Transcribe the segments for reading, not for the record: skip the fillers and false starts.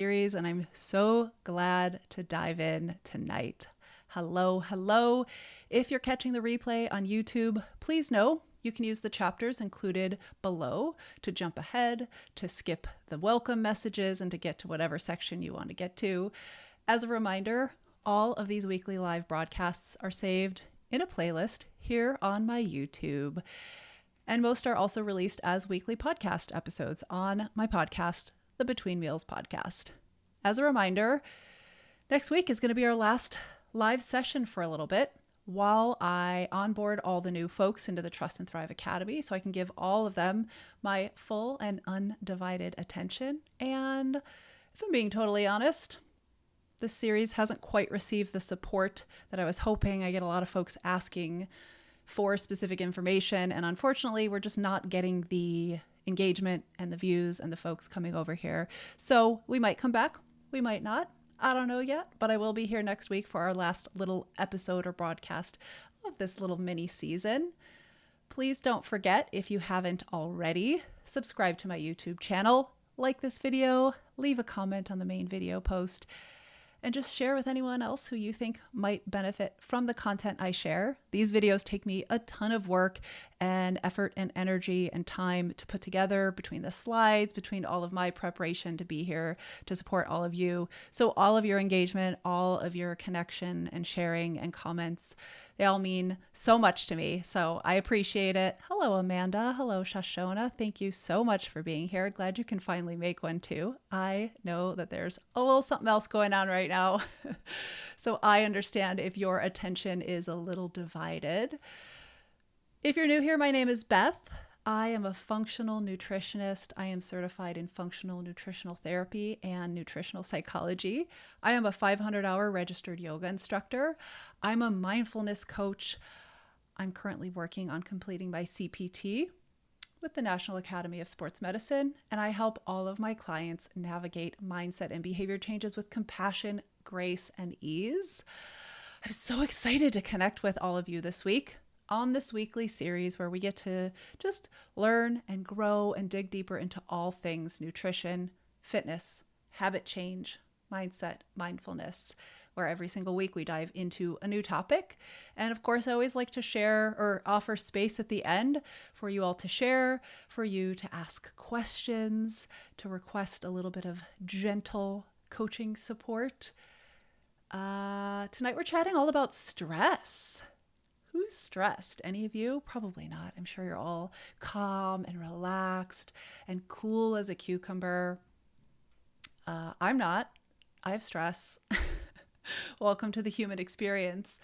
series, and I'm so glad to dive in tonight. Hello. If you're catching the replay on YouTube, please know you can use the chapters included below to jump ahead, to skip the welcome messages, and to get to whatever section you want to get to. As a reminder, all of these weekly live broadcasts are saved in a playlist here on my YouTube. And most are also released as weekly podcast episodes on my podcast, the Between Meals podcast. As a reminder, next week is going to be our last live session for a little bit while I onboard all the new folks into the Trust and Thrive Academy so I can give all of them my full and undivided attention. And if I'm being totally honest, this series hasn't quite received the support that I was hoping. I get a lot of folks asking for specific information, and unfortunately, we're just not getting the engagement and the views and the folks coming over here. So we might come back, we might not. I don't know yet, but I will be here next week for our last little episode or broadcast of this little mini season. Please don't forget, if you haven't already, subscribe to my YouTube channel, like this video, leave a comment on the main video post, and just share with anyone else who you think might benefit from the content I share. These videos take me a ton of work and effort and energy and time to put together, between the slides, between all of my preparation to be here to support all of you. So all of your engagement, all of your connection and sharing and comments, they all mean so much to me. So I appreciate it. Hello, Amanda. Hello, Shoshona. Thank you so much for being here. Glad you can finally make one too. I know that there's a little something else going on right now. So I understand if your attention is a little divided. If you're new here, my name is Beth. I am a functional nutritionist. I am certified in functional nutritional therapy and nutritional psychology. I am a 500-hour registered yoga instructor. I'm a mindfulness coach. I'm currently working on completing my CPT with the National Academy of Sports Medicine, and I help all of my clients navigate mindset and behavior changes with compassion, grace, and ease. I'm so excited to connect with all of you this week on this weekly series where we get to just learn and grow and dig deeper into all things nutrition, fitness, habit change, mindset, mindfulness, where every single week we dive into a new topic. And of course, I always like to share or offer space at the end for you all to share, for you to ask questions, to request a little bit of gentle coaching support. Tonight we're chatting all about stress. Who's stressed? Any of you? Probably not. I'm sure you're all calm and relaxed and cool as a cucumber. I'm not. I have stress. Welcome to the human experience.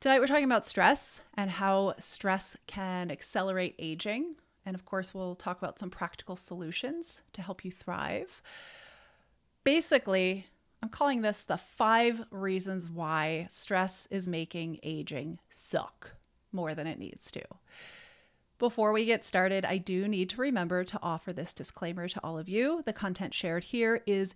Tonight we're talking about stress and how stress can accelerate aging. And of course, we'll talk about some practical solutions to help you thrive. Basically, I'm calling this the 5 reasons why stress is making aging suck more than it needs to. Before we get started, I do need to remember to offer this disclaimer to all of you. The content shared here is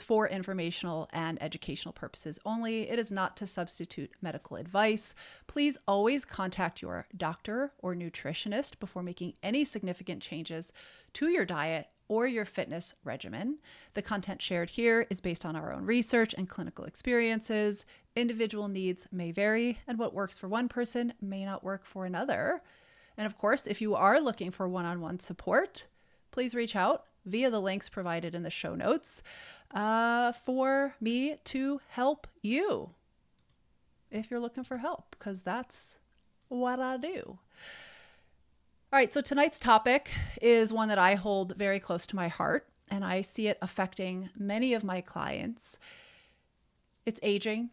for informational and educational purposes only. It is not to substitute medical advice. Please always contact your doctor or nutritionist before making any significant changes to your diet or your fitness regimen. The content shared here is based on our own research and clinical experiences. Individual needs may vary, and what works for one person may not work for another. And of course, if you are looking for one-on-one support, please reach out via the links provided in the show notes for me to help you if you're looking for help, because that's what I do. All right, so tonight's topic is one that I hold very close to my heart, and I see it affecting many of my clients. It's aging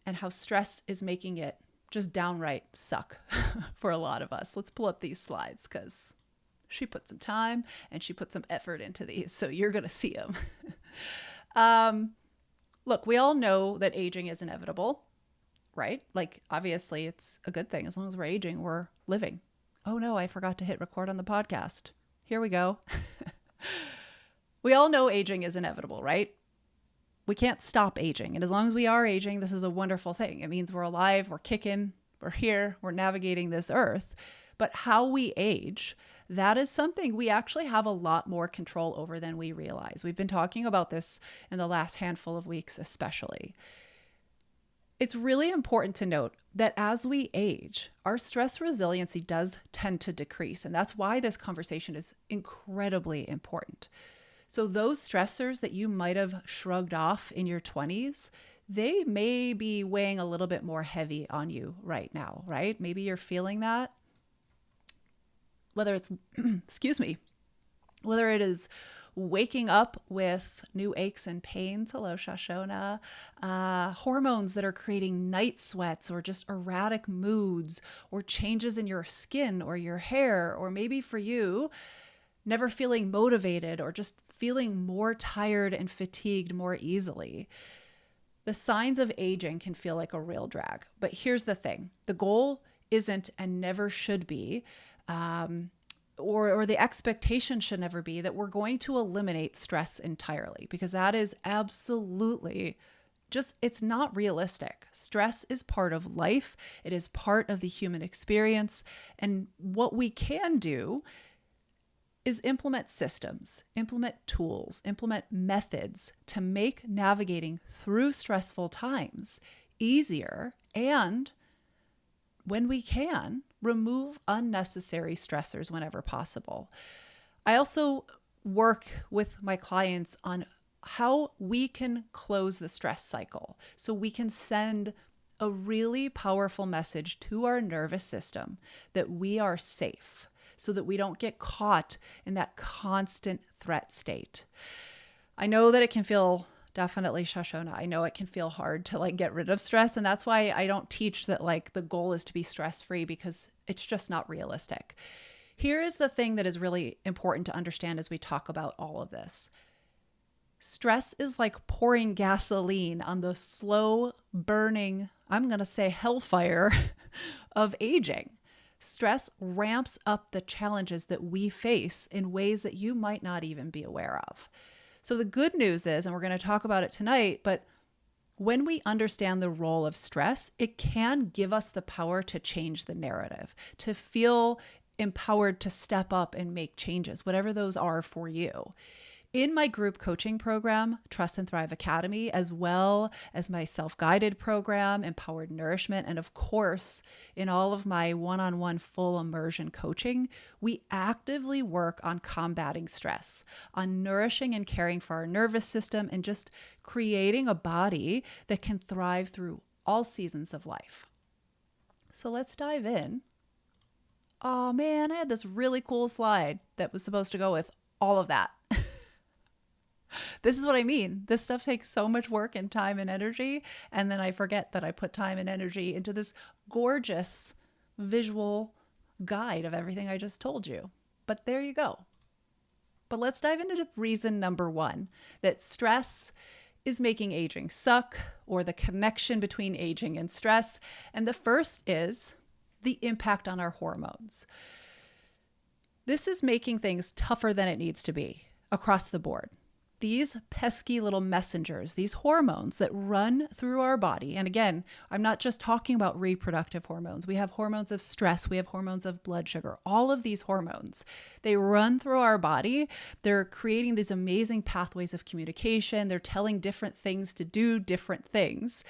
and how stress is making it just downright suck for a lot of us. Let's pull up these slides because she put some time and she put some effort into these, so you're going to see them. Look, we all know that aging is inevitable, right? Like, obviously, it's a good thing. As long as we're aging, we're living. Oh no, I forgot to hit record on the podcast. Here we go. We all know aging is inevitable, right? We can't stop aging. And as long as we are aging, this is a wonderful thing. It means we're alive, we're kicking, we're here, we're navigating this earth. But how we age, that is something we actually have a lot more control over than we realize. We've been talking about this in the last handful of weeks, especially. It's really important to note that as we age, our stress resiliency does tend to decrease. And that's why this conversation is incredibly important. So those stressors that you might have shrugged off in your 20s, they may be weighing a little bit more heavy on you right now, right? Maybe you're feeling that. Whether it's, excuse me, whether it is waking up with new aches and pains, hello Shoshona, hormones that are creating night sweats or just erratic moods or changes in your skin or your hair, or maybe for you, never feeling motivated or just feeling more tired and fatigued more easily. The signs of aging can feel like a real drag. But here's the thing. The goal isn't and never should be, or the expectation should never be that we're going to eliminate stress entirely, because that is absolutely just, it's not realistic. Stress is part of life. It is part of the human experience. And what we can do is implement systems, implement tools, implement methods to make navigating through stressful times easier, and when we can, remove unnecessary stressors whenever possible. I also work with my clients on how we can close the stress cycle so we can send a really powerful message to our nervous system that we are safe, so that we don't get caught in that constant threat state. I know that it can feel, definitely Shoshona, I know it can feel hard to get rid of stress. And that's why I don't teach that the goal is to be stress-free, because it's just not realistic. Here is the thing that is really important to understand as we talk about all of this. Stress is like pouring gasoline on the slow burning, I'm going to say hellfire of aging. Stress ramps up the challenges that we face in ways that you might not even be aware of. So the good news is, and we're going to talk about it tonight, but when we understand the role of stress, it can give us the power to change the narrative, to feel empowered to step up and make changes, whatever those are for you. In my group coaching program, Trust and Thrive Academy, as well as my self-guided program, Empowered Nourishment, and of course, in all of my one-on-one full immersion coaching, we actively work on combating stress, on nourishing and caring for our nervous system, and just creating a body that can thrive through all seasons of life. So let's dive in. Oh man, I had this really cool slide that was supposed to go with all of that. This is what I mean. This stuff takes so much work and time and energy. And then I forget that I put time and energy into this gorgeous visual guide of everything I just told you. But there you go. But let's dive into reason number one, that stress is making aging suck, or the connection between aging and stress. And the first is the impact on our hormones. This is making things tougher than it needs to be across the board. These pesky little messengers, these hormones that run through our body. And again, I'm not just talking about reproductive hormones. We have hormones of stress. We have hormones of blood sugar. All of these hormones, they run through our body. They're creating these amazing pathways of communication. They're telling different things to do different things.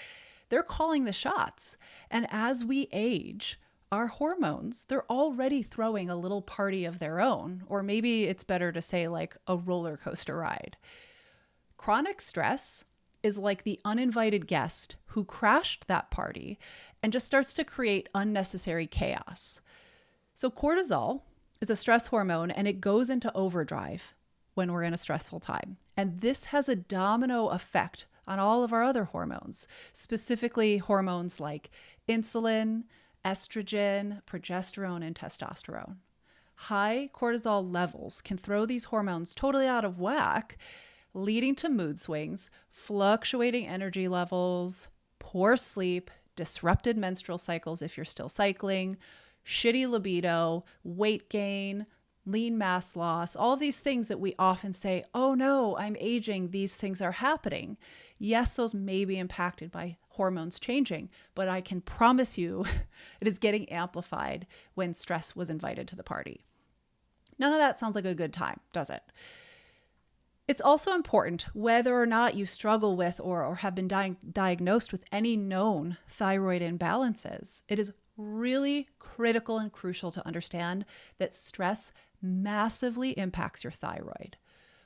They're calling the shots. And as we age, our hormones, they're already throwing a little party of their own, or maybe it's better to say a roller coaster ride. Chronic stress is like the uninvited guest who crashed that party and just starts to create unnecessary chaos. So cortisol is a stress hormone, and it goes into overdrive when we're in a stressful time. And this has a domino effect on all of our other hormones, specifically hormones like insulin, estrogen, progesterone, and testosterone. High cortisol levels can throw these hormones totally out of whack, leading to mood swings, fluctuating energy levels, poor sleep, disrupted menstrual cycles if you're still cycling, shitty libido, weight gain, lean mass loss, all of these things that we often say, oh no, I'm aging, these things are happening. Yes, those may be impacted by hormones changing, but I can promise you it is getting amplified when stress was invited to the party. None of that sounds like a good time, does it? It's also important, whether or not you struggle with or have been diagnosed with any known thyroid imbalances, it is really critical and crucial to understand that stress massively impacts your thyroid.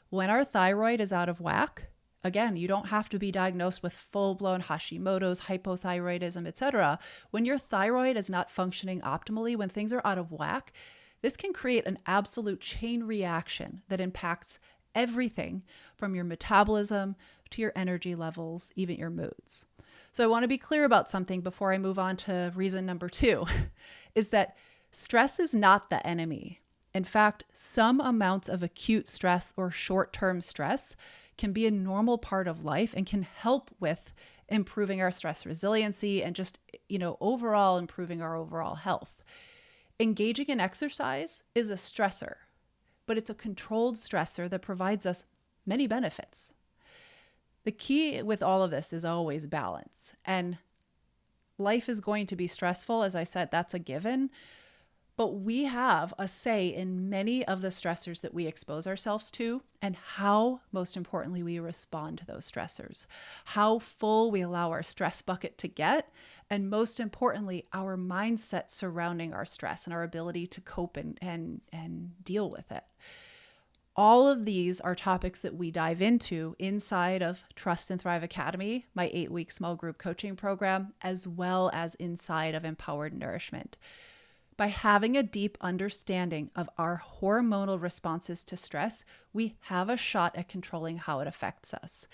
When our thyroid is out of whack, again, you don't have to be diagnosed with full-blown Hashimoto's, hypothyroidism, etc. When your thyroid is not functioning optimally, when things are out of whack, this can create an absolute chain reaction that impacts everything from your metabolism to your energy levels, even your moods. So I want to be clear about something before I move on to reason number 2, is that stress is not the enemy. In fact, some amounts of acute stress or short-term stress can be a normal part of life and can help with improving our stress resiliency and just, overall improving our overall health. Engaging in exercise is a stressor, but it's a controlled stressor that provides us many benefits. The key with all of this is always balance. And life is going to be stressful. As I said, that's a given. But we have a say in many of the stressors that we expose ourselves to and how, most importantly, we respond to those stressors, how full we allow our stress bucket to get, and most importantly, our mindset surrounding our stress and our ability to cope and deal with it. All of these are topics that we dive into inside of Trust and Thrive Academy, my 8-week small group coaching program, as well as inside of Empowered Nourishment. By having a deep understanding of our hormonal responses to stress, we have a shot at controlling how it affects us.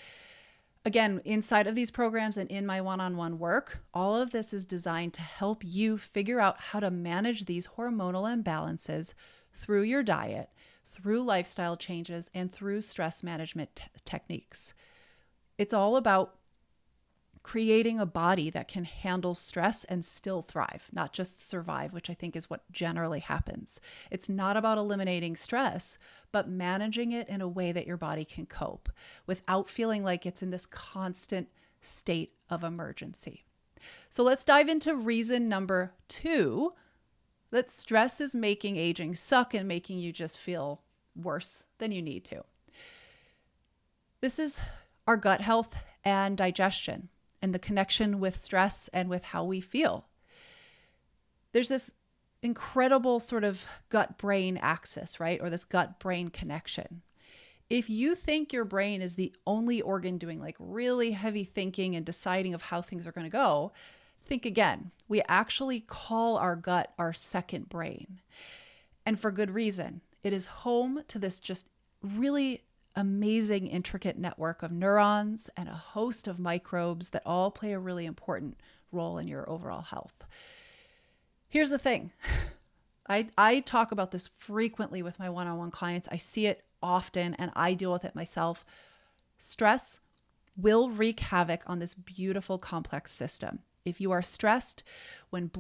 Again, inside of these programs and in my one-on-one work, all of this is designed to help you figure out how to manage these hormonal imbalances through your diet, through lifestyle changes, and through stress management techniques. It's all about creating a body that can handle stress and still thrive, not just survive, which I think is what generally happens. It's not about eliminating stress, but managing it in a way that your body can cope without feeling like it's in this constant state of emergency. So let's dive into reason number 2, that stress is making aging suck and making you just feel worse than you need to. This is our gut health and digestion, and the connection with stress and with how we feel. There's this incredible sort of gut-brain axis, right? Or this gut-brain connection. If you think your brain is the only organ doing like really heavy thinking and deciding of how things are going to go, think again. We actually call our gut our second brain. And for good reason. It is home to this just really amazing, intricate network of neurons and a host of microbes that all play a really important role in your overall health. Here's the thing. I talk about this frequently with my one-on-one clients. I see it often and I deal with it myself. Stress will wreak havoc on this beautiful, complex system. If you are stressed, when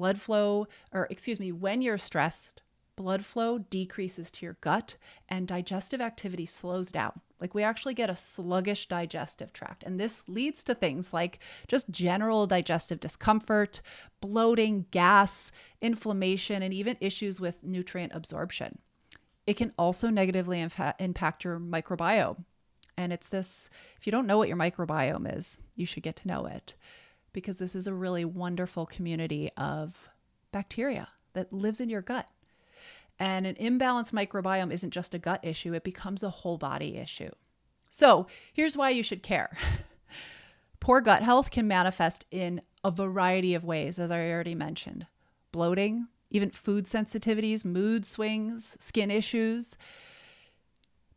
you're stressed, blood flow decreases to your gut and digestive activity slows down. Like we actually get a sluggish digestive tract. And this leads to things like just general digestive discomfort, bloating, gas, inflammation, and even issues with nutrient absorption. It can also negatively impact your microbiome. And it's this, if you don't know what your microbiome is, you should get to know it, because this is a really wonderful community of bacteria that lives in your gut. And an imbalanced microbiome isn't just a gut issue, it becomes a whole body issue. So here's why you should care. Poor gut health can manifest in a variety of ways, as I already mentioned. Bloating, even food sensitivities, mood swings, skin issues,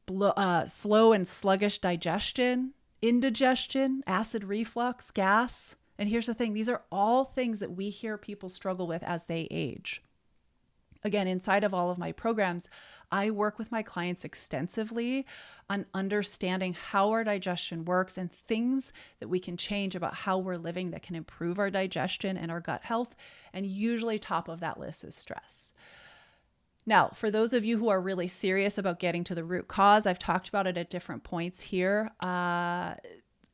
slow and sluggish digestion, indigestion, acid reflux, gas. And here's the thing, these are all things that we hear people struggle with as they age. Again, inside of all of my programs, I work with my clients extensively on understanding how our digestion works and things that we can change about how we're living that can improve our digestion and our gut health. And usually top of that list is stress. Now, for those of you who are really serious about getting to the root cause, I've talked about it at different points here.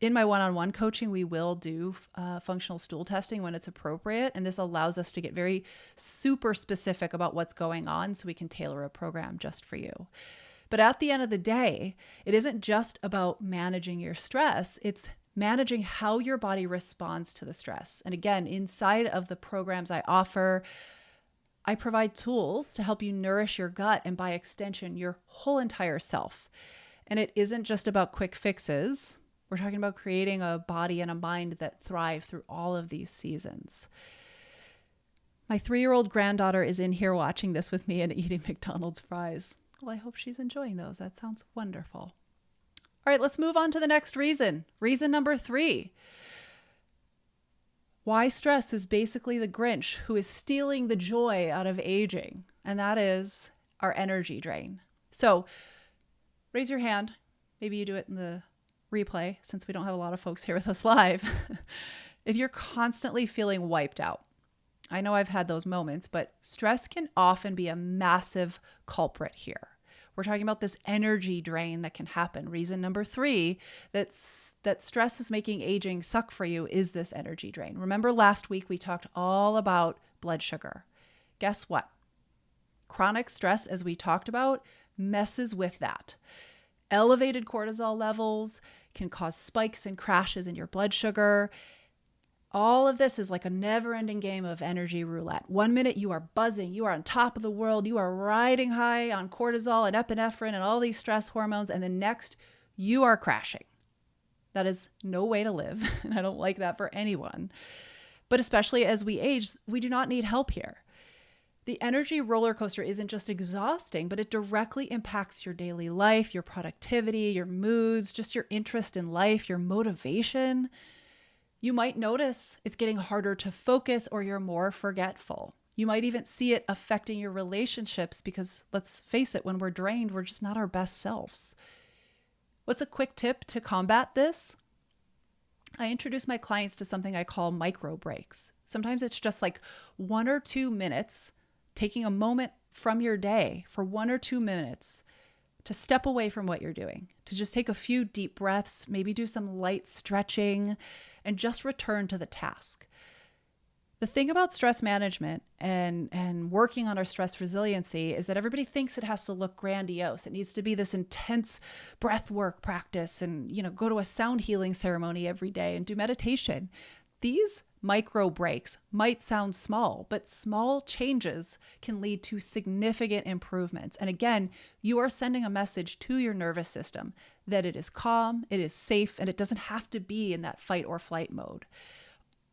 In my one-on-one coaching, we will do functional stool testing when it's appropriate. And this allows us to get very super specific about what's going on so we can tailor a program just for you. But at the end of the day, it isn't just about managing your stress. It's managing how your body responds to the stress. And again, inside of the programs I offer, I provide tools to help you nourish your gut and by extension, your whole entire self. And it isn't just about quick fixes. We're talking about creating a body and a mind that thrive through all of these seasons. My 3-year-old granddaughter is in here watching this with me and eating McDonald's fries. Well, I hope she's enjoying those. That sounds wonderful. All right, let's move on to the next reason. Reason number 3. Why stress is basically the Grinch who is stealing the joy out of aging. And that is our energy drain. So raise your hand. Maybe you do it in the replay since we don't have a lot of folks here with us live. If you're constantly feeling wiped out, I know I've had those moments, but stress can often be a massive culprit here. We're talking about this energy drain that can happen. Reason number 3, that stress is making aging suck for you is this energy drain. Remember last week we talked all about blood sugar. Guess what? Chronic stress, as we talked about, messes with that. Elevated cortisol levels can cause spikes and crashes in your blood sugar. All of this is like a never-ending game of energy roulette. 1 minute you are buzzing, you are on top of the world, you are riding high on cortisol and epinephrine and all these stress hormones, and the next you are crashing. That is no way to live, and I don't like that for anyone. But especially as we age, we do not need help here. The energy roller coaster isn't just exhausting, but it directly impacts your daily life, your productivity, your moods, just your interest in life, your motivation. You might notice it's getting harder to focus or you're more forgetful. You might even see it affecting your relationships because let's face it, when we're drained, we're just not our best selves. What's a quick tip to combat this? I introduce my clients to something I call micro breaks. Sometimes it's just like 1 or 2 minutes, taking a moment from your day for 1 or 2 minutes to step away from what you're doing, to just take a few deep breaths, maybe do some light stretching, and just return to the task. The thing about stress management and working on our stress resiliency is that everybody thinks it has to look grandiose. It needs to be this intense breath work practice and, go to a sound healing ceremony every day and do meditation. These micro breaks might sound small, but small changes can lead to significant improvements. And again, you are sending a message to your nervous system that it is calm, it is safe, and it doesn't have to be in that fight or flight mode.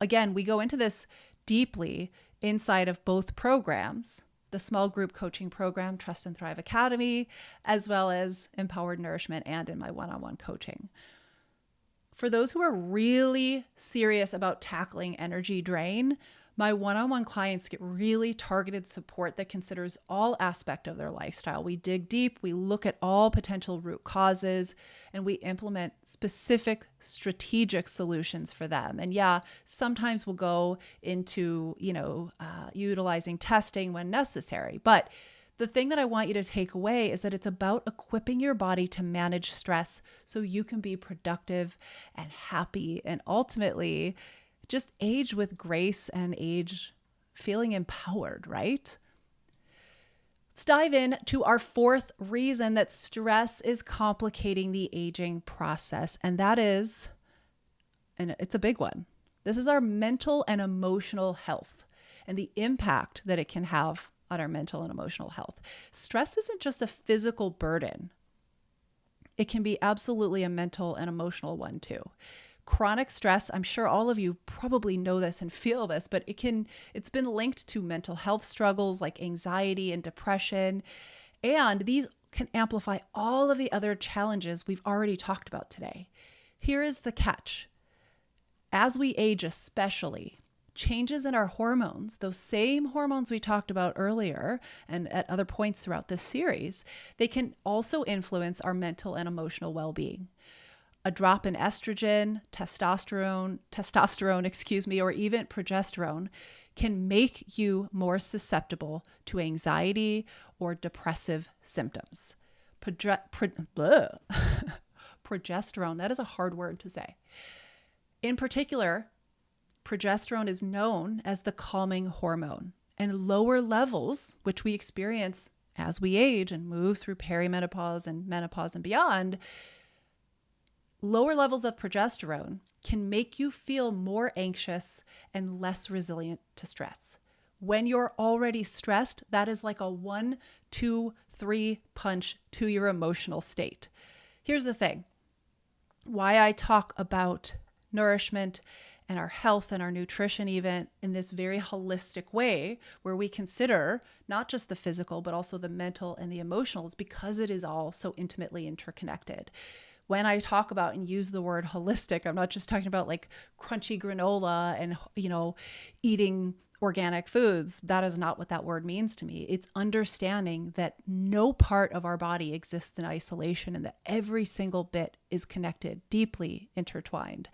Again, we go into this deeply inside of both programs, the small group coaching program, Trust and Thrive Academy, as well as Empowered Nourishment and in my one-on-one coaching. For those who are really serious about tackling energy drain, my one-on-one clients get really targeted support that considers all aspects of their lifestyle. We dig deep, we look at all potential root causes, and we implement specific strategic solutions for them. And yeah, sometimes we'll go into, utilizing testing when necessary. But the thing that I want you to take away is that it's about equipping your body to manage stress so you can be productive and happy and ultimately just age with grace and age feeling empowered, right? Let's dive in to our 4th reason that stress is complicating the aging process. And that is, and it's a big one, this is our mental and emotional health and the impact that it can have on our mental and emotional health. Stress isn't just a physical burden. It can be absolutely a mental and emotional one too. Chronic stress, I'm sure all of you probably know this and feel this, but it's been linked to mental health struggles like anxiety and depression. And these can amplify all of the other challenges we've already talked about today. Here is the catch. As we age especially, changes in our hormones, those same hormones we talked about earlier and at other points throughout this series, they can also influence our mental and emotional well-being. A drop in estrogen, testosterone, or even progesterone can make you more susceptible to anxiety or depressive symptoms. progesterone. That is a hard word to say. In particular, progesterone is known as the calming hormone, and lower levels, which we experience as we age and move through perimenopause and menopause and beyond, lower levels of progesterone can make you feel more anxious and less resilient to stress. When you're already stressed, that is like a 1, 2, 3 punch to your emotional state. Here's the thing. Why I talk about nourishment and our health and our nutrition even in this very holistic way, where we consider not just the physical, but also the mental and the emotional, is because it is all so intimately interconnected. When I talk about and use the word holistic, I'm not just talking about like crunchy granola and, eating organic foods. That is not what that word means to me. It's understanding that no part of our body exists in isolation and that every single bit is connected, deeply intertwined.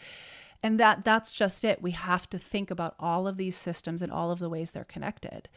And that's just it. We have to think about all of these systems and all of the ways they're connected.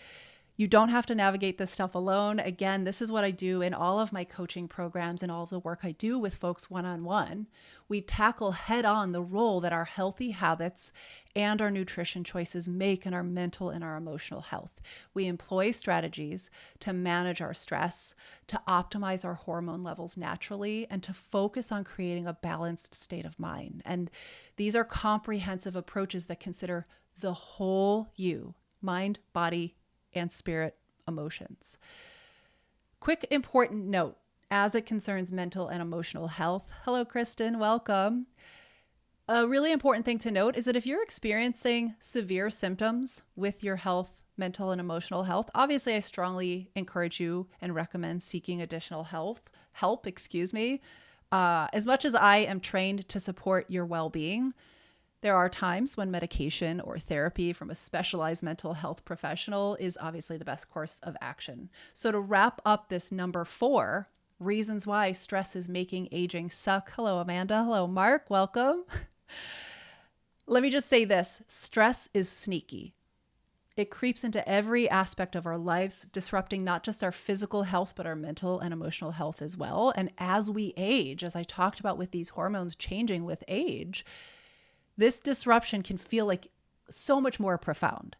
You don't have to navigate this stuff alone. Again, this is what I do in all of my coaching programs and all of the work I do with folks one-on-one. We tackle head-on the role that our healthy habits and our nutrition choices make in our mental and our emotional health. We employ strategies to manage our stress, to optimize our hormone levels naturally, and to focus on creating a balanced state of mind. And these are comprehensive approaches that consider the whole you, mind, body, and spirit emotions. Quick important note as it concerns mental and emotional health. Hello, Kristen. Welcome. A really important thing to note is that if you're experiencing severe symptoms with your health, mental and emotional health, obviously I strongly encourage you and recommend seeking additional help. As much as I am trained to support your well-being, there are times when medication or therapy from a specialized mental health professional is obviously the best course of action. So to wrap up this number 4, reasons why stress is making aging suck. Hello, Amanda. Hello, Mark. Welcome. Let me just say this. Stress is sneaky. It creeps into every aspect of our lives, disrupting not just our physical health, but our mental and emotional health as well. And as we age, as I talked about with these hormones changing with age, this disruption can feel like so much more profound.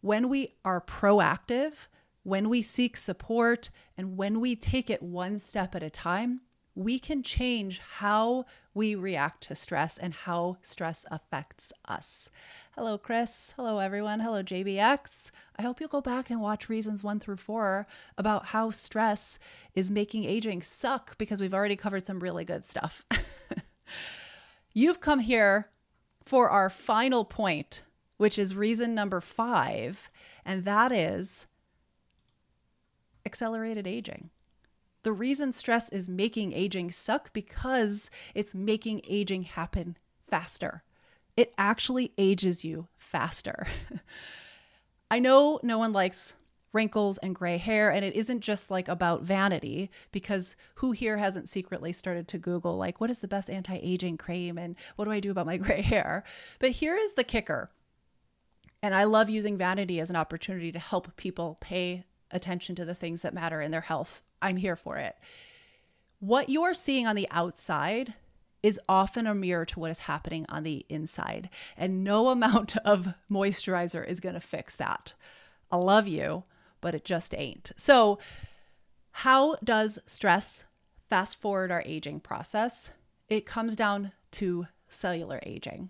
When we are proactive, when we seek support, and when we take it one step at a time, we can change how we react to stress and how stress affects us. Hello, Chris. Hello, everyone. Hello, JBX. I hope you'll go back and watch reasons 1 through 4 about how stress is making aging suck, because we've already covered some really good stuff. You've come here for our final point, which is reason number 5, and that is accelerated aging. The reason stress is making aging suck because it's making aging happen faster. It actually ages you faster. I know no one likes wrinkles and gray hair, and it isn't just like about vanity, because who here hasn't secretly started to Google like, what is the best anti-aging cream and what do I do about my gray hair? But here is the kicker. And I love using vanity as an opportunity to help people pay attention to the things that matter in their health. I'm here for it. What you're seeing on the outside is often a mirror to what is happening on the inside, and no amount of moisturizer is going to fix that. I love you, but it just ain't. So how does stress fast forward our aging process? It comes down to cellular aging.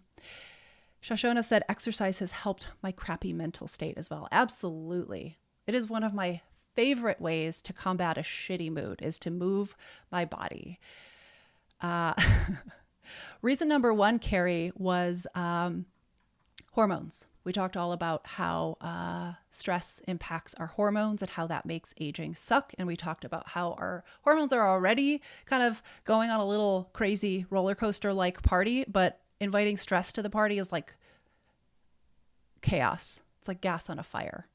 Shoshona said, exercise has helped my crappy mental state as well. Absolutely. It is one of my favorite ways to combat a shitty mood is to move my body. Reason number 1, Carrie, was hormones. We talked all about how stress impacts our hormones and how that makes aging suck. And we talked about how our hormones are already kind of going on a little crazy roller coaster-like party, but inviting stress to the party is like chaos. It's like gas on a fire.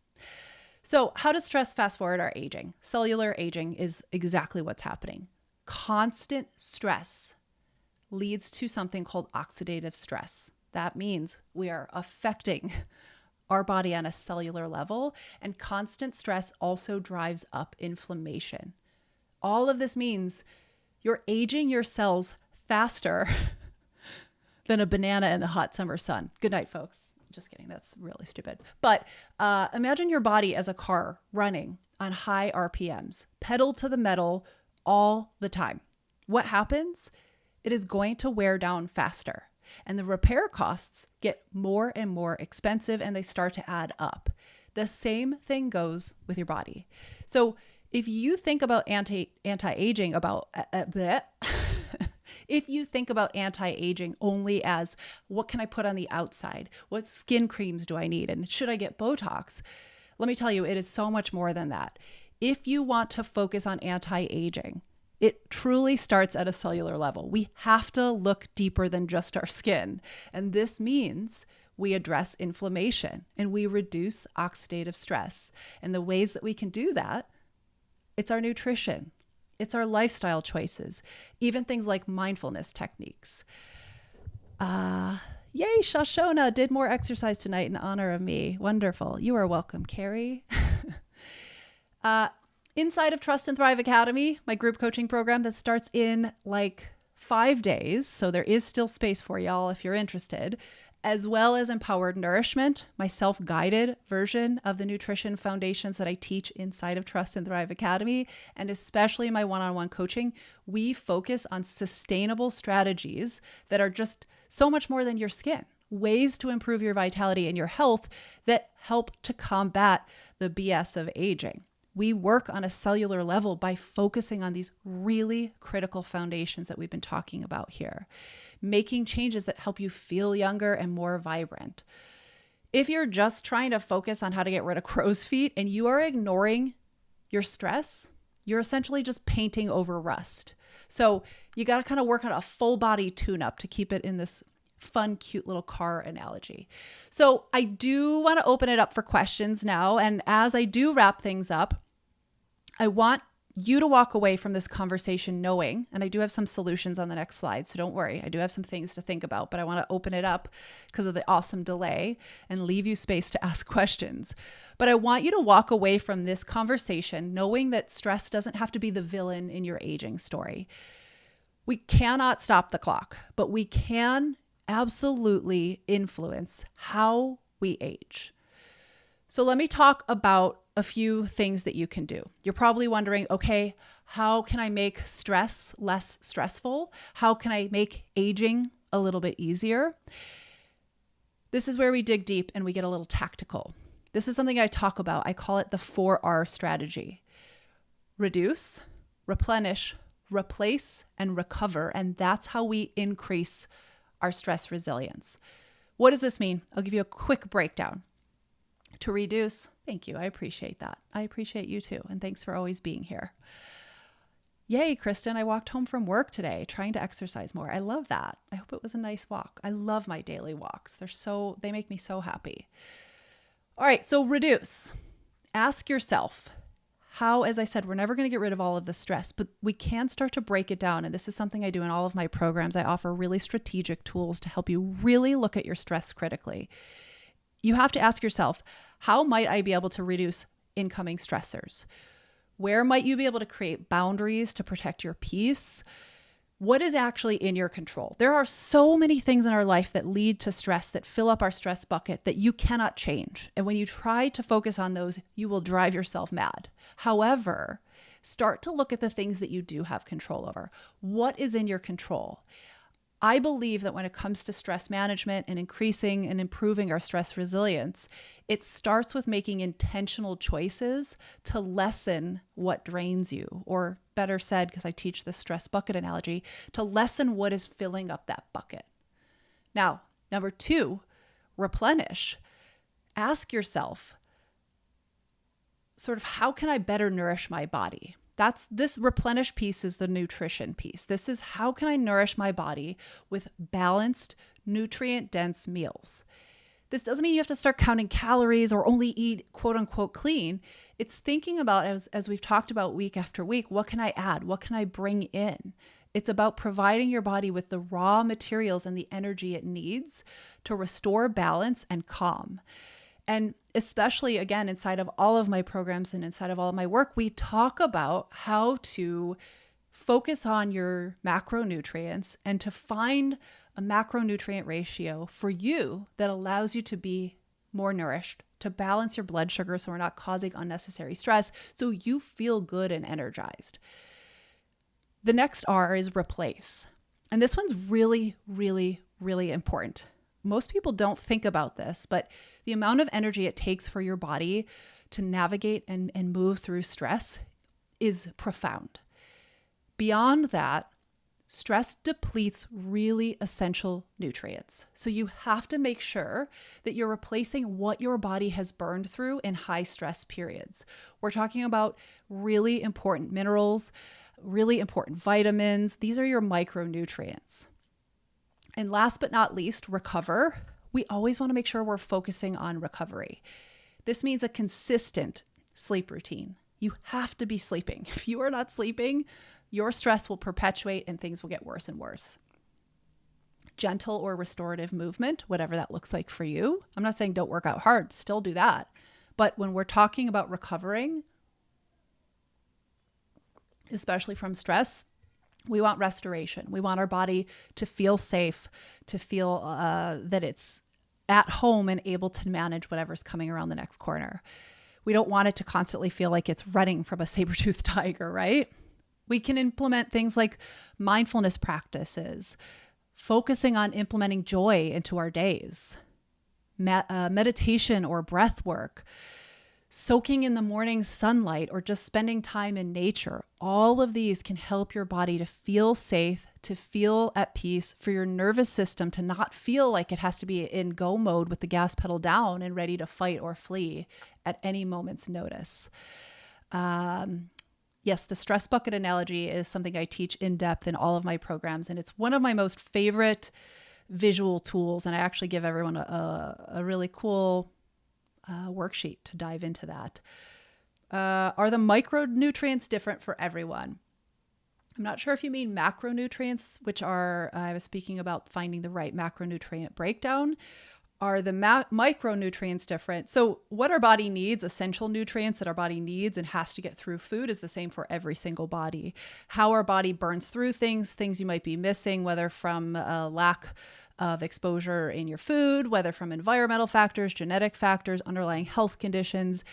So how does stress fast forward our aging? Cellular aging is exactly what's happening. Constant stress leads to something called oxidative stress. That means we are affecting our body on a cellular level, and constant stress also drives up inflammation. All of this means you're aging your cells faster than a banana in the hot summer sun. Good night, folks. Just kidding. That's really stupid. But imagine your body as a car running on high RPMs, pedal to the metal all the time. What happens? It is going to wear down faster, and the repair costs get more and more expensive, and they start to add up. The same thing goes with your body. So if you think about anti-aging if you think about anti-aging only as what can I put on the outside? What skin creams do I need? And should I get Botox? Let me tell you, it is so much more than that. If you want to focus on anti-aging, it truly starts at a cellular level. We have to look deeper than just our skin. And this means we address inflammation and we reduce oxidative stress. And the ways that we can do that, it's our nutrition. It's our lifestyle choices, even things like mindfulness techniques. Yay, Shoshona did more exercise tonight in honor of me. Wonderful. You are welcome, Carrie. Inside of Trust and Thrive Academy, my group coaching program that starts in like 5 days. So there is still space for y'all if you're interested, as well as Empowered Nourishment, my self-guided version of the nutrition foundations that I teach inside of Trust and Thrive Academy, and especially my one-on-one coaching. We focus on sustainable strategies that are just so much more than your skin, ways to improve your vitality and your health that help to combat the BS of aging. We work on a cellular level by focusing on these really critical foundations that we've been talking about here, making changes that help you feel younger and more vibrant. If you're just trying to focus on how to get rid of crow's feet and you are ignoring your stress, you're essentially just painting over rust. So you got to kind of work on a full body tune-up to keep it in this fun, cute little car analogy. So I do want to open it up for questions now. And as I do wrap things up, I want you to walk away from this conversation knowing, and I do have some solutions on the next slide, so don't worry. I do have some things to think about, but I want to open it up because of the awesome delay and leave you space to ask questions. But I want you to walk away from this conversation knowing that stress doesn't have to be the villain in your aging story. We cannot stop the clock, but we can absolutely influence how we age. So let me talk about a few things that you can do. You're probably wondering, okay, how can I make stress less stressful? How can I make aging a little bit easier? This is where we dig deep and we get a little tactical. This is something I talk about. I call it the 4R strategy. Reduce, replenish, replace, and recover. And that's how we increase our stress resilience. What does this mean? I'll give you a quick breakdown. To reduce, thank you. I appreciate that. I appreciate you too. And thanks for always being here. Yay, Kristen. I walked home from work today trying to exercise more. I love that. I hope it was a nice walk. I love my daily walks. They make me so happy. All right. So reduce. Ask yourself how, as I said, we're never going to get rid of all of the stress, but we can start to break it down. And this is something I do in all of my programs. I offer really strategic tools to help you really look at your stress critically. You have to ask yourself, how might I be able to reduce incoming stressors? Where might you be able to create boundaries to protect your peace? What is actually in your control? There are so many things in our life that lead to stress, that fill up our stress bucket that you cannot change. And when you try to focus on those, you will drive yourself mad. However, start to look at the things that you do have control over. What is in your control? I believe that when it comes to stress management and increasing and improving our stress resilience, it starts with making intentional choices to lessen what drains you, or better said, because I teach the stress bucket analogy, to lessen what is filling up that bucket. Now, number 2, replenish. Ask yourself, sort of, how can I better nourish my body? This replenish piece is the nutrition piece. This is how can I nourish my body with balanced, nutrient-dense meals. This doesn't mean you have to start counting calories or only eat quote unquote clean. It's thinking about, as we've talked about week after week, what can I add? What can I bring in? It's about providing your body with the raw materials and the energy it needs to restore balance and calm. And especially, again, inside of all of my programs and inside of all of my work, we talk about how to focus on your macronutrients and to find a macronutrient ratio for you that allows you to be more nourished, to balance your blood sugar so we're not causing unnecessary stress, so you feel good and energized. The next R is replace. And this one's really, really, really important. Most people don't think about this, but the amount of energy it takes for your body to navigate and move through stress is profound. Beyond that, stress depletes really essential nutrients. So you have to make sure that you're replacing what your body has burned through in high stress periods. We're talking about really important minerals, really important vitamins. These are your micronutrients. And last but not least, recover. We always want to make sure we're focusing on recovery. This means a consistent sleep routine. You have to be sleeping. If you are not sleeping, your stress will perpetuate and things will get worse and worse. Gentle or restorative movement, whatever that looks like for you. I'm not saying don't work out hard, still do that. But when we're talking about recovering, especially from stress, we want restoration. We want our body to feel safe, to feel that it's at home and able to manage whatever's coming around the next corner. We don't want it to constantly feel like it's running from a saber-toothed tiger, right? We can implement things like mindfulness practices, focusing on implementing joy into our days, meditation or breath work, soaking in the morning sunlight, or just spending time in nature. All of these can help your body to feel safe, to feel at peace, for your nervous system to not feel like it has to be in go mode with the gas pedal down and ready to fight or flee at any moment's notice. Yes, the stress bucket analogy is something I teach in depth in all of my programs, and it's one of my most favorite visual tools. And I actually give everyone a really cool worksheet to dive into that. Are the micronutrients different for everyone? I'm not sure if you mean macronutrients, which are, I was speaking about finding the right macronutrient breakdown. Are the micronutrients different? So what our body needs, essential nutrients that our body needs and has to get through food, is the same for every single body. How our body burns through things you might be missing, whether from a lack of exposure in your food, whether from environmental factors, genetic factors, underlying health conditions,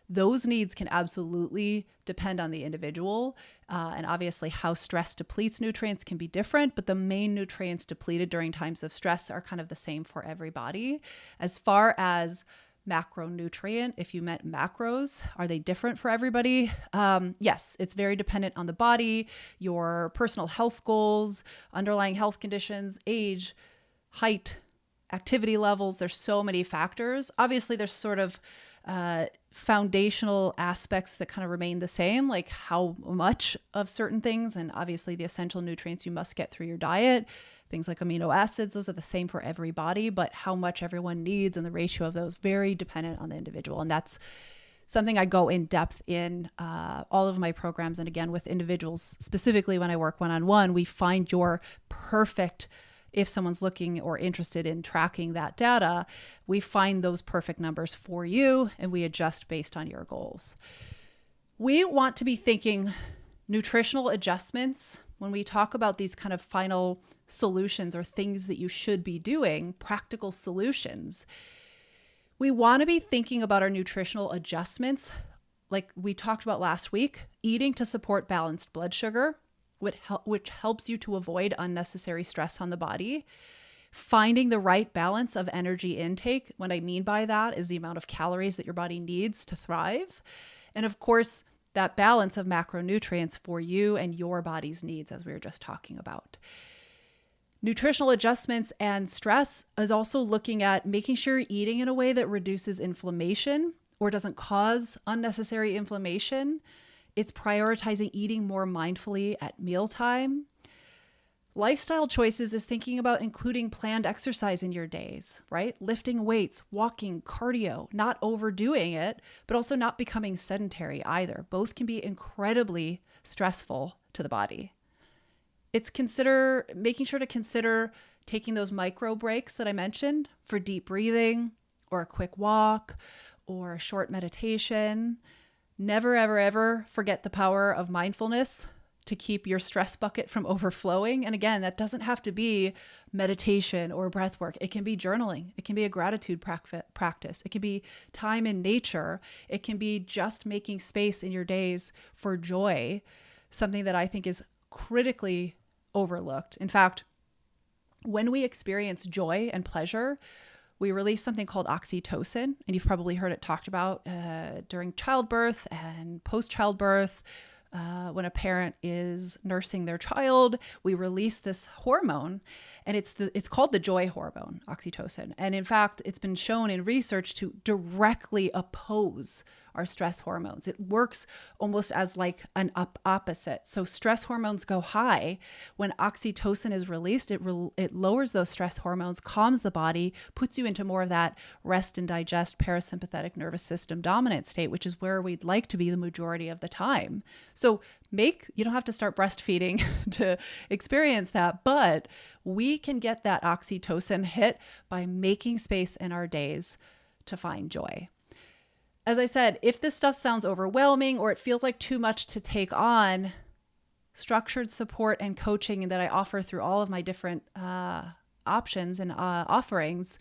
those needs can absolutely depend on the individual. And obviously how stress depletes nutrients can be different, but the main nutrients depleted during times of stress are kind of the same for everybody. As far as macronutrient, if you meant macros, are they different for everybody? Yes, it's very dependent on the body, your personal health goals, underlying health conditions, age, height, activity levels. There's so many factors. Obviously, there's sort of foundational aspects that kind of remain the same, like how much of certain things, and obviously the essential nutrients you must get through your diet, things like amino acids, those are the same for everybody, but how much everyone needs and the ratio of those very dependent on the individual. And that's something I go in depth in all of my programs. And again, with individuals, specifically when I work one-on-one, we find your perfect, if someone's looking or interested in tracking that data, we find those perfect numbers for you and we adjust based on your goals. We want to be thinking nutritional adjustments when we talk about these kind of final solutions or things that you should be doing, practical solutions. We want to be thinking about our nutritional adjustments, like we talked about last week, eating to support balanced blood sugar, which helps you to avoid unnecessary stress on the body. Finding the right balance of energy intake. What I mean by that is the amount of calories that your body needs to thrive. And of course, that balance of macronutrients for you and your body's needs, as we were just talking about. Nutritional adjustments and stress is also looking at making sure you're eating in a way that reduces inflammation or doesn't cause unnecessary inflammation. It's prioritizing eating more mindfully at mealtime. Lifestyle choices is thinking about including planned exercise in your days, right? Lifting weights, walking, cardio, not overdoing it, but also not becoming sedentary either. Both can be incredibly stressful to the body. It's making sure to consider taking those micro breaks that I mentioned for deep breathing or a quick walk or a short meditation. Never, ever, ever forget the power of mindfulness to keep your stress bucket from overflowing. And again, that doesn't have to be meditation or breath work. It can be journaling. It can be a gratitude practice. It can be time in nature. It can be just making space in your days for joy, something that I think is critically overlooked. In fact, when we experience joy and pleasure, we release something called oxytocin, and you've probably heard it talked about during childbirth and post-childbirth. When a parent is nursing their child, we release this hormone, and it's called the joy hormone, oxytocin. And in fact, it's been shown in research to directly oppose our stress hormones. It works almost as like an opposite. So stress hormones go high. When oxytocin is released, it lowers those stress hormones, calms the body, puts you into more of that rest and digest parasympathetic nervous system dominant state, which is where we'd like to be the majority of the time. So you don't have to start breastfeeding to experience that, but we can get that oxytocin hit by making space in our days to find joy. As I said, if this stuff sounds overwhelming or it feels like too much to take on, structured support and coaching that I offer through all of my different options and offerings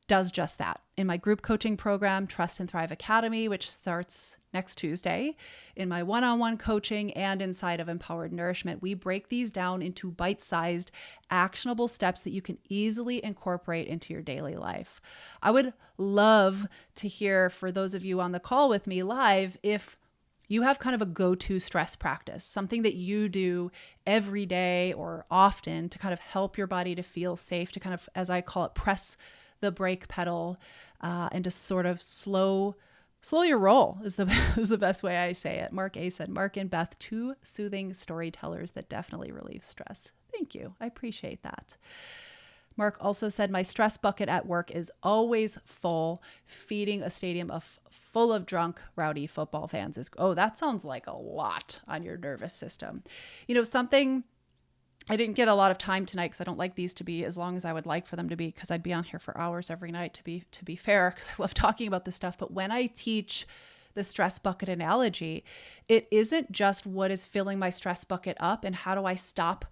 does just that. In my group coaching program, Trust and Thrive Academy, which starts next Tuesday, in my one-on-one coaching and inside of Empowered Nourishment, we break these down into bite-sized, actionable steps that you can easily incorporate into your daily life. I would love to hear, for those of you on the call with me live, if you have kind of a go-to stress practice, something that you do every day or often to kind of help your body to feel safe, to kind of, as I call it, press the brake pedal and to sort of slow your roll is the best way I say it. Mark A said, Mark and Beth, two soothing storytellers that definitely relieve stress. Thank you. I appreciate that. Mark also said, my stress bucket at work is always full. Feeding a stadium full of drunk, rowdy football fans that sounds like a lot on your nervous system. Something I didn't get a lot of time tonight because I don't like these to be as long as I would like for them to be, because I'd be on here for hours every night to be fair, because I love talking about this stuff. But when I teach the stress bucket analogy, it isn't just what is filling my stress bucket up and how do I stop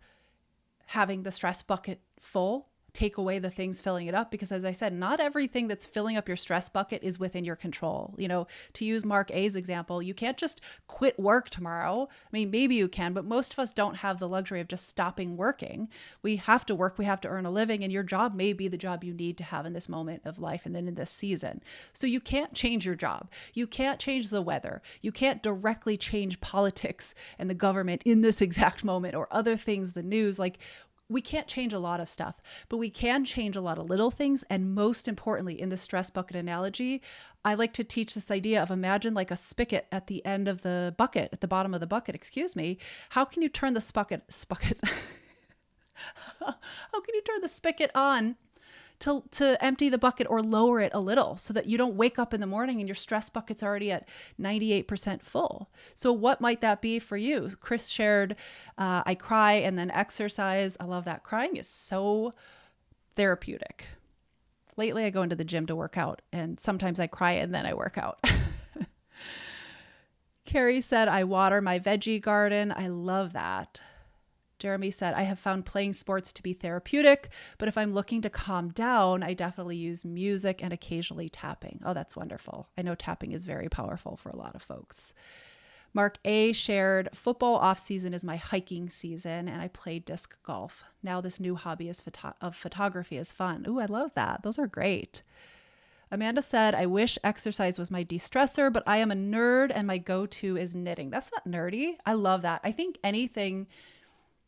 having the stress bucket full, take away the things filling it up, because as I said, not everything that's filling up your stress bucket is within your control. To use Mark A's example, you can't just quit work tomorrow. I mean, maybe you can, but most of us don't have the luxury of just stopping working. We have to work, we have to earn a living, and your job may be the job you need to have in this moment of life and then in this season. So you can't change your job. You can't change the weather. You can't directly change politics and the government in this exact moment or other things, the news. We can't change a lot of stuff, but we can change a lot of little things. And most importantly, in the stress bucket analogy, I like to teach this idea of imagine like a spigot at the end of the bucket, at the bottom of the bucket, How can you turn the spigot? How can you turn the spigot on to empty the bucket or lower it a little so that you don't wake up in the morning and your stress bucket's already at 98% full? So what might that be for you? Chris shared, I cry and then exercise. I love that. Crying is so therapeutic. Lately, I go into the gym to work out, and sometimes I cry and then I work out. Carrie said, I water my veggie garden. I love that. Jeremy said, I have found playing sports to be therapeutic, but if I'm looking to calm down, I definitely use music and occasionally tapping. Oh, that's wonderful. I know tapping is very powerful for a lot of folks. Mark A shared, football off season is my hiking season, and I play disc golf. Now this new hobby of photography is fun. Ooh, I love that. Those are great. Amanda said, I wish exercise was my de-stressor, but I am a nerd and my go-to is knitting. That's not nerdy. I love that. I think anything,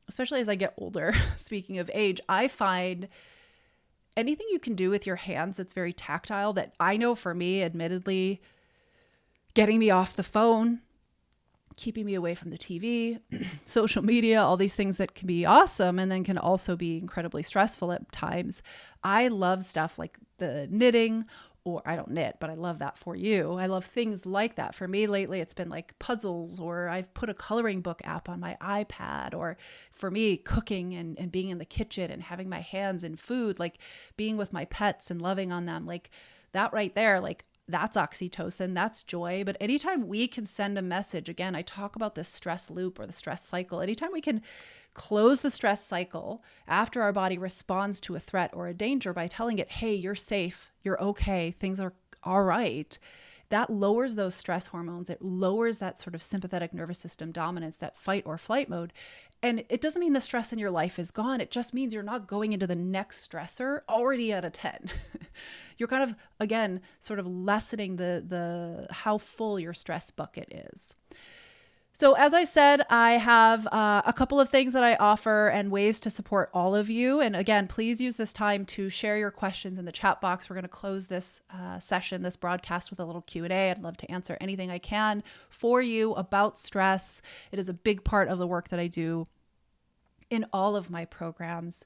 especially as I get older, speaking of age, I find anything you can do with your hands that's very tactile, that I know for me, admittedly, getting me off the phone, keeping me away from the TV, social media, all these things that can be awesome and then can also be incredibly stressful at times. I love stuff like the knitting, or I don't knit, but I love that for you. I love things like that. For me lately, it's been like puzzles, or I've put a coloring book app on my iPad, or for me, cooking and being in the kitchen and having my hands in food, like being with my pets and loving on them, like that right there, like that's oxytocin, that's joy. But anytime we can send a message, again, I talk about this stress loop or the stress cycle. Anytime we can close the stress cycle after our body responds to a threat or a danger by telling it, hey, you're safe, you're okay, things are all right, that lowers those stress hormones. It lowers that sort of sympathetic nervous system dominance, that fight or flight mode. And it doesn't mean the stress in your life is gone. It just means you're not going into the next stressor already at a 10. You're kind of, again, sort of lessening the how full your stress bucket is. So as I said, I have a couple of things that I offer and ways to support all of you. And again, please use this time to share your questions in the chat box. We're going to close this session, this broadcast, with a little Q&A. I'd love to answer anything I can for you about stress. It is a big part of the work that I do in all of my programs.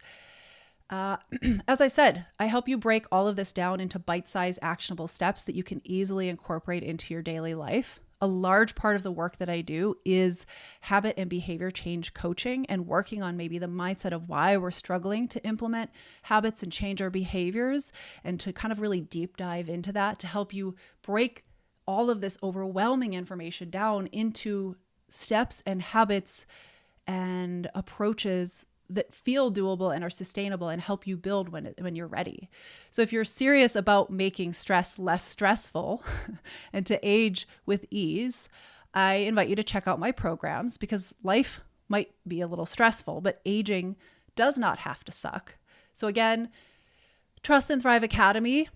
As I said, I help you break all of this down into bite-sized actionable steps that you can easily incorporate into your daily life. A large part of the work that I do is habit and behavior change coaching and working on maybe the mindset of why we're struggling to implement habits and change our behaviors, and to kind of really deep dive into that to help you break all of this overwhelming information down into steps and habits and approaches that feel doable and are sustainable and help you build when you're ready. So if you're serious about making stress less stressful and to age with ease, I invite you to check out my programs, because life might be a little stressful, but aging does not have to suck. So again, Trust and Thrive Academy,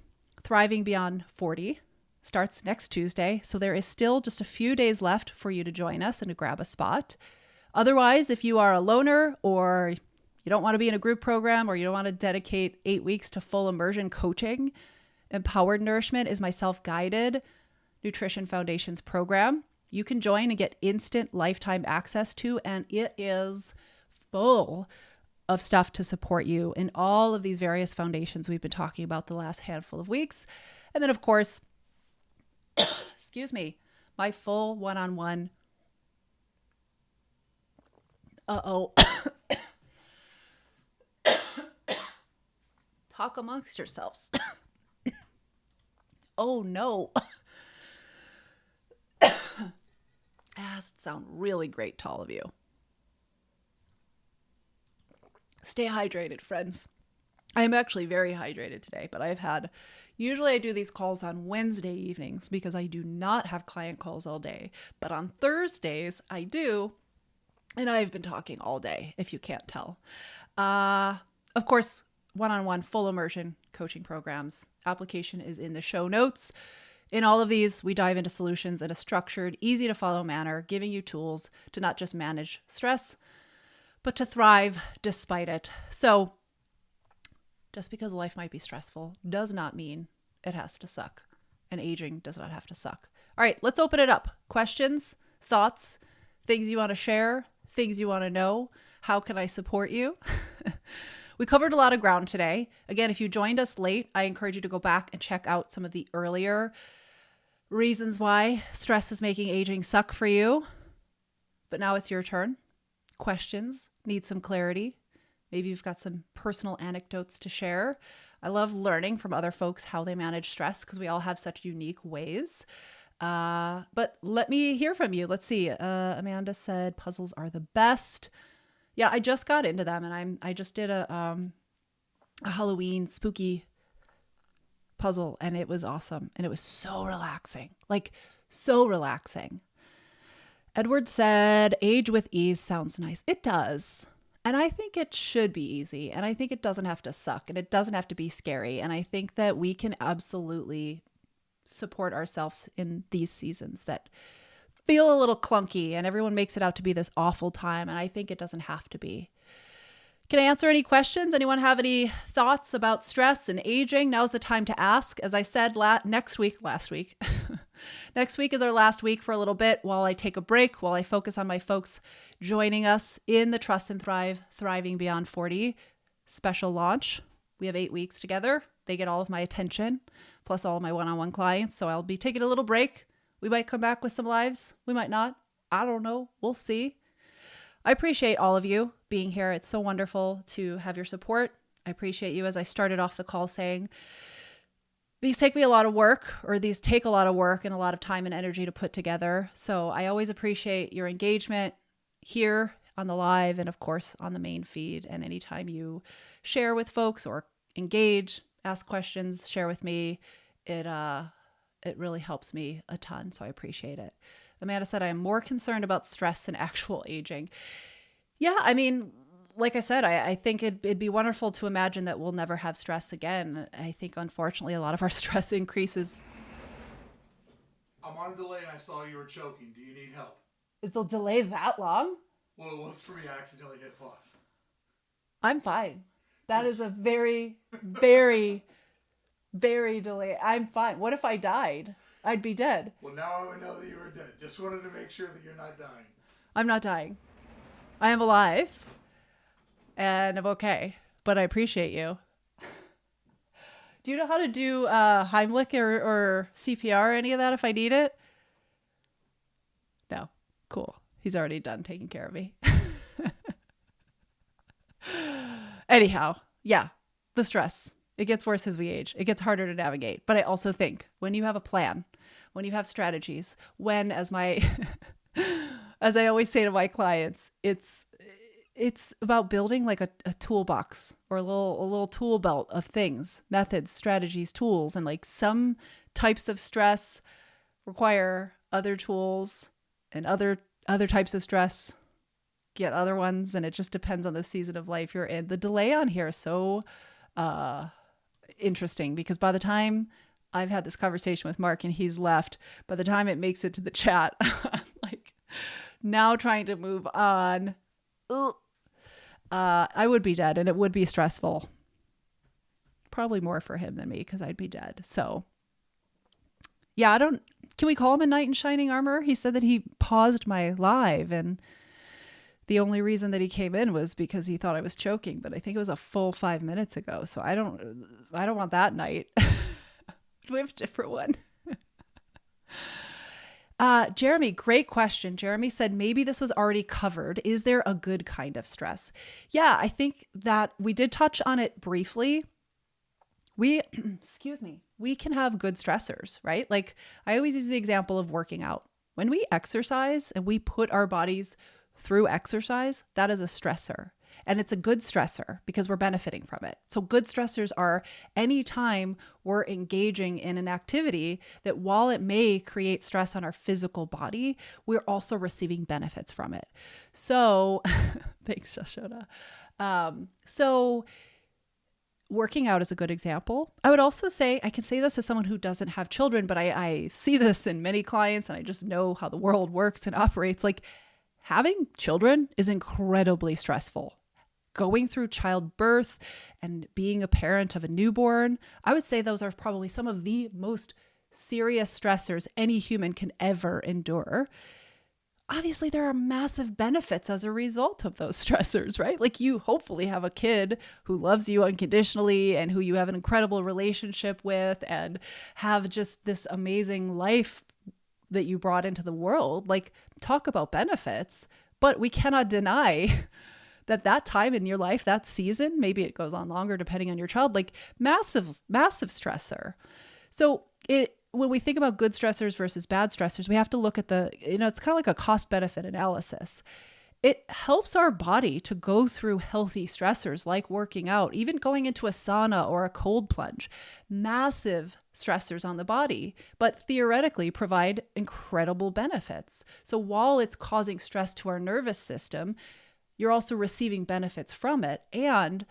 Thriving Beyond 40, starts next Tuesday. So there is still just a few days left for you to join us and to grab a spot. Otherwise, if you are a loner, or you don't want to be in a group program, or you don't want to dedicate 8 weeks to full immersion coaching, Empowered Nourishment is my self-guided Nutrition Foundations program. You can join and get instant lifetime access to, and it is full of stuff to support you in all of these various foundations we've been talking about the last handful of weeks. And then, of course, excuse me, my full one-on-one talk amongst yourselves. Oh no. Has to sound really great to all of you. Stay hydrated, friends. I am actually very hydrated today, but usually I do these calls on Wednesday evenings because I do not have client calls all day. But on Thursdays, I do. And I've been talking all day, if you can't tell. Of course, one-on-one full immersion coaching programs. Application is in the show notes. In all of these, we dive into solutions in a structured, easy to follow manner, giving you tools to not just manage stress, but to thrive despite it. So just because life might be stressful does not mean it has to suck. And aging does not have to suck. All right, let's open it up. Questions, thoughts, things you want to share, things you want to know. How can I support you? We covered a lot of ground today. Again, if you joined us late, I encourage you to go back and check out some of the earlier reasons why stress is making aging suck for you. But now it's your turn. Questions, need some clarity. Maybe you've got some personal anecdotes to share. I love learning from other folks how they manage stress, because we all have such unique ways. But let me hear from you. Let's see. Amanda said puzzles are the best. Yeah, I just got into them, and I just did a Halloween spooky puzzle, and it was awesome, and it was so relaxing, like so relaxing. Edward said, age with ease sounds nice. It does. And I think it should be easy, and I think it doesn't have to suck, and it doesn't have to be scary. And I think that we can absolutely support ourselves in these seasons that feel a little clunky, and everyone makes it out to be this awful time. And I think it doesn't have to be. Can I answer any questions? Anyone have any thoughts about stress and aging? Now's the time to ask. As I said next week, next week is our last week for a little bit while I take a break, while I focus on my folks joining us in the Trust and Thrive, Thriving Beyond 40 special launch. We have 8 weeks together. They get all of my attention, plus all of my one-on-one clients. So I'll be taking a little break. We might come back with some lives. We might not. I don't know. We'll see. I appreciate all of you being here. It's so wonderful to have your support. I appreciate you, as I started off the call saying, these take me a lot of work, or these take a lot of work and a lot of time and energy to put together. So I always appreciate your engagement here on the live and of course on the main feed. And anytime you share with folks or engage, ask questions, share with me, it really helps me a ton. So I appreciate it. Amanda said, I am more concerned about stress than actual aging. Yeah, I mean, like I said, I think it'd be wonderful to imagine that we'll never have stress again. I think, unfortunately, a lot of our stress increases. I'm on a delay and I saw you were choking. Do you need help? Is the delay that long? Well, it was for me. I accidentally hit pause. I'm fine. That is a very, very, very delayed. I'm fine. What if I died? I'd be dead. Well, now I know that you were dead. Just wanted to make sure that you're not dying. I'm not dying. I am alive. And I'm okay, but I appreciate you. Do you know how to do Heimlich or CPR or any of that if I need it? No. Cool. He's already done taking care of me. Anyhow, yeah, the stress. It gets worse as we age. It gets harder to navigate. But I also think when you have a plan, when you have strategies, when, as I always say to my clients, it's about building like a toolbox or a little tool belt of things, methods, strategies, tools. And like some types of stress require other tools, and other types of stress get other ones. And it just depends on the season of life you're in. The delay on here is so interesting because by the time I've had this conversation with Mark and he's left, by the time it makes it to the chat, I'm like now trying to move on. I would be dead and it would be stressful. Probably more for him than me because I'd be dead. So yeah, can we call him a knight in shining armor? He said that he paused my live and the only reason that he came in was because he thought I was choking, but I think it was a full 5 minutes ago. So I don't want that knight. Do we have a different one? Jeremy, great question. Jeremy said, maybe this was already covered. Is there a good kind of stress? Yeah, I think that we did touch on it briefly. We can have good stressors, right? Like I always use the example of working out. When we exercise and we put our bodies through exercise, that is a stressor. And it's a good stressor because we're benefiting from it. So good stressors are any time we're engaging in an activity that while it may create stress on our physical body, we're also receiving benefits from it. So thanks, Shoshona. So working out is a good example. I would also say, I can say this as someone who doesn't have children, but I see this in many clients and I just know how the world works and operates. Like having children is incredibly stressful. Going through childbirth and being a parent of a newborn, I would say those are probably some of the most serious stressors any human can ever endure. Obviously, there are massive benefits as a result of those stressors, right? Like you hopefully have a kid who loves you unconditionally and who you have an incredible relationship with and have just this amazing life that you brought into the world. Like talk about benefits, but we cannot deny that time in your life, that season, maybe it goes on longer depending on your child, like massive stressor. So when we think about good stressors versus bad stressors, we have to look at it's kind of like a cost benefit analysis. It helps our body to go through healthy stressors like working out, even going into a sauna or a cold plunge, massive stressors on the body, but theoretically provide incredible benefits. So while it's causing stress to our nervous system, you're also receiving benefits from it. And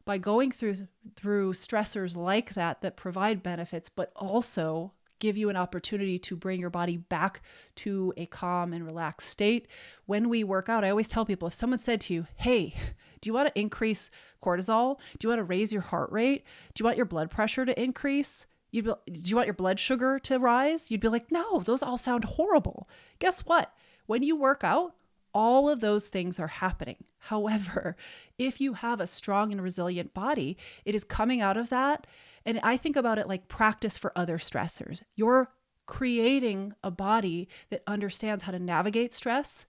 by going through stressors like that provide benefits, but also give you an opportunity to bring your body back to a calm and relaxed state. When we work out, I always tell people, if someone said to you, hey, do you want to increase cortisol? Do you want to raise your heart rate? Do you want your blood pressure to increase? Do you want your blood sugar to rise? You'd be like, no, those all sound horrible. Guess what? When you work out, all of those things are happening. However, if you have a strong and resilient body, it is coming out of that. And I think about it like practice for other stressors. You're creating a body that understands how to navigate stress,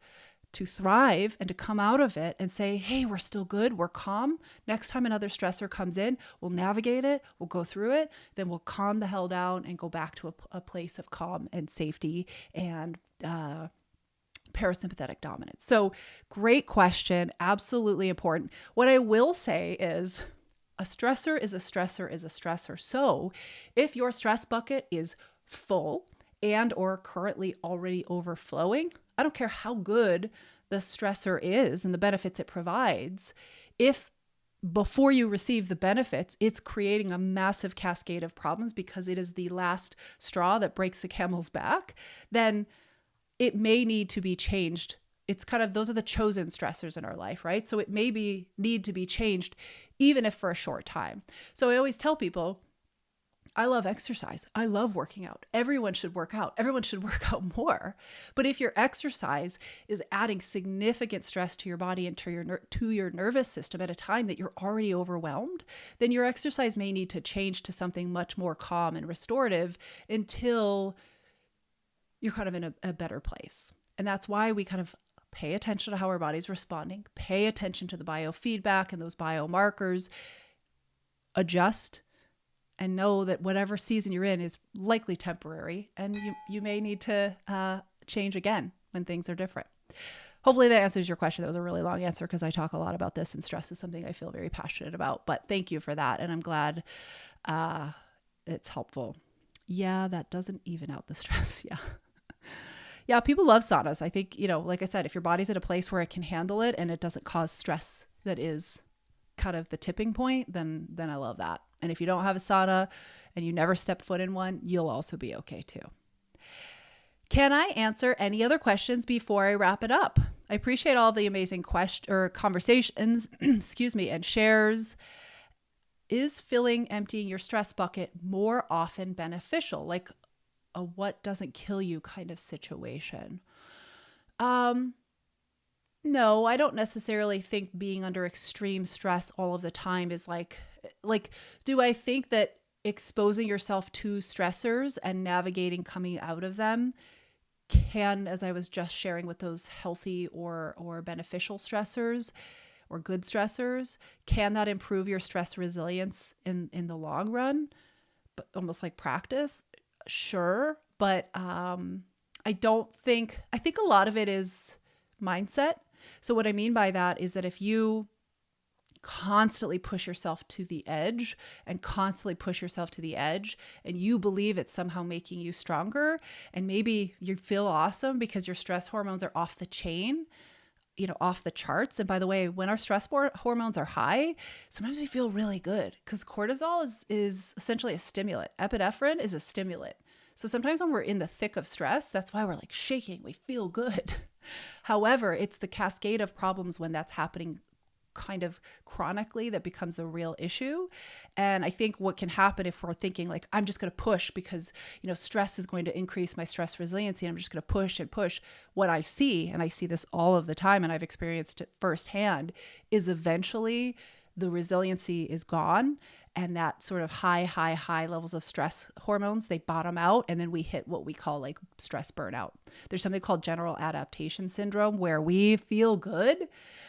to thrive and to come out of it and say, hey, we're still good. We're calm. Next time another stressor comes in, we'll navigate it. We'll go through it. Then we'll calm the hell down and go back to a place of calm and safety and parasympathetic dominance. So great question. Absolutely important. What I will say is a stressor is a stressor is a stressor. So if your stress bucket is full and or currently already overflowing, I don't care how good the stressor is and the benefits it provides. If before you receive the benefits, it's creating a massive cascade of problems because it is the last straw that breaks the camel's back, then it may need to be changed. It's kind of, those are the chosen stressors in our life, right? So it may need to be changed, even if for a short time. So I always tell people, I love exercise. I love working out. Everyone should work out. Everyone should work out more. But if your exercise is adding significant stress to your body and to your nervous system at a time that you're already overwhelmed, then your exercise may need to change to something much more calm and restorative until you're kind of in a better place. And that's why we kind of pay attention to how our body's responding, pay attention to the biofeedback and those biomarkers, adjust, and know that whatever season you're in is likely temporary, and you may need to change again when things are different. Hopefully that answers your question. That was a really long answer because I talk a lot about this, and stress is something I feel very passionate about. But thank you for that, and I'm glad it's helpful. Yeah, that doesn't even out the stress. Yeah, people love saunas. I think, like I said, if your body's at a place where it can handle it and it doesn't cause stress that is kind of the tipping point, then I love that. And if you don't have a sauna and you never step foot in one, you'll also be okay too. Can I answer any other questions before I wrap it up? I appreciate all the amazing conversations, and shares. Is emptying your stress bucket more often beneficial? Like a what doesn't kill you kind of situation? No, I don't necessarily think being under extreme stress all of the time is like, do I think that exposing yourself to stressors and navigating coming out of them can, as I was just sharing with those healthy or beneficial stressors or good stressors, can that improve your stress resilience in the long run? But almost like practice? Sure. But I think a lot of it is mindset. So what I mean by that is that if you constantly push yourself to the edge and you believe it's somehow making you stronger, and maybe you feel awesome because your stress hormones are off the chain, off the charts. And by the way, when our stress hormones are high, sometimes we feel really good because cortisol is essentially a stimulant. Epinephrine is a stimulant. So sometimes when we're in the thick of stress, that's why we're like shaking, we feel good. However, it's the cascade of problems when that's happening kind of chronically that becomes a real issue. And I think what can happen if we're thinking like, I'm just going to push because, stress is going to increase my stress resiliency, and I'm just going to push and push. What I see, and I see this all of the time, and I've experienced it firsthand, is eventually the resiliency is gone. And that sort of high levels of stress hormones, they bottom out. And then we hit what we call like stress burnout. There's something called general adaptation syndrome where we feel good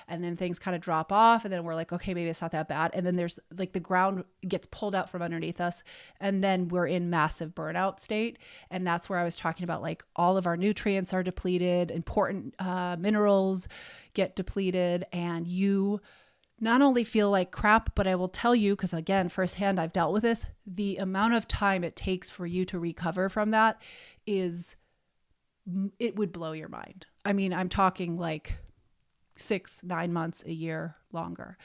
and then things kind of drop off. And then we're like, okay, maybe it's not that bad. And then there's like the ground gets pulled out from underneath us. And then we're in massive burnout state. And that's where I was talking about like all of our nutrients are depleted, important minerals get depleted, and you not only feel like crap, but I will tell you, because again, firsthand, I've dealt with this, the amount of time it takes for you to recover from that it would blow your mind. I mean, I'm talking like 6-9 months, a year longer.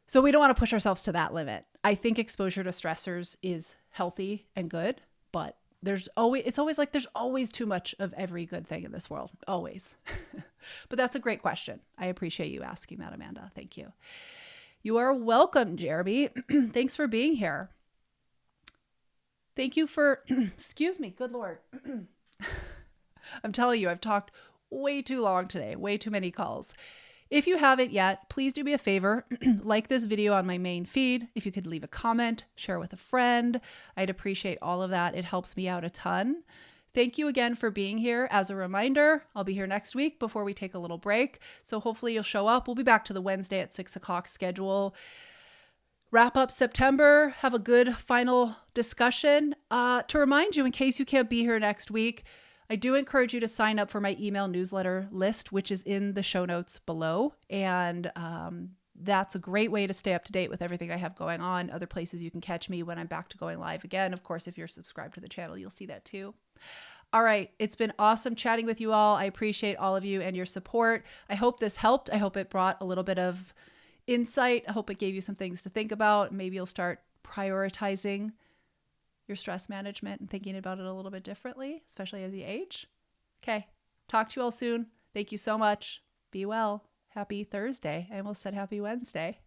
So we don't want to push ourselves to that limit. I think exposure to stressors is healthy and good, but there's always too much of every good thing in this world. Always. But that's a great question. I appreciate you asking that, Amanda. Thank you. You are welcome, Jeremy. Thanks for being here. Thank you for, excuse me, good Lord. I'm telling you, I've talked way too long today, way too many calls. If you haven't yet, please do me a favor, like this video on my main feed. If you could leave a comment, share with a friend, I'd appreciate all of that. It helps me out a ton. thank you again for being here. As a reminder, I'll be here next week before we take a little break. So hopefully you'll show up. We'll be back to the Wednesday at 6 o'clock schedule. Wrap up September, have a good final discussion. To remind you, in case you can't be here next week, I do encourage you to sign up for my email newsletter list, which is in the show notes below. And that's a great way to stay up to date with everything I have going on. Other places you can catch me when I'm back to going live again. Of course, if you're subscribed to the channel, you'll see that too. All right. It's been awesome chatting with you all. I appreciate all of you and your support. I hope this helped. I hope it brought a little bit of insight. I hope it gave you some things to think about. Maybe you'll start prioritizing your stress management and thinking about it a little bit differently, especially as you age. Okay. Talk to you all soon. Thank you so much. Be well. Happy Thursday. I almost said happy Wednesday.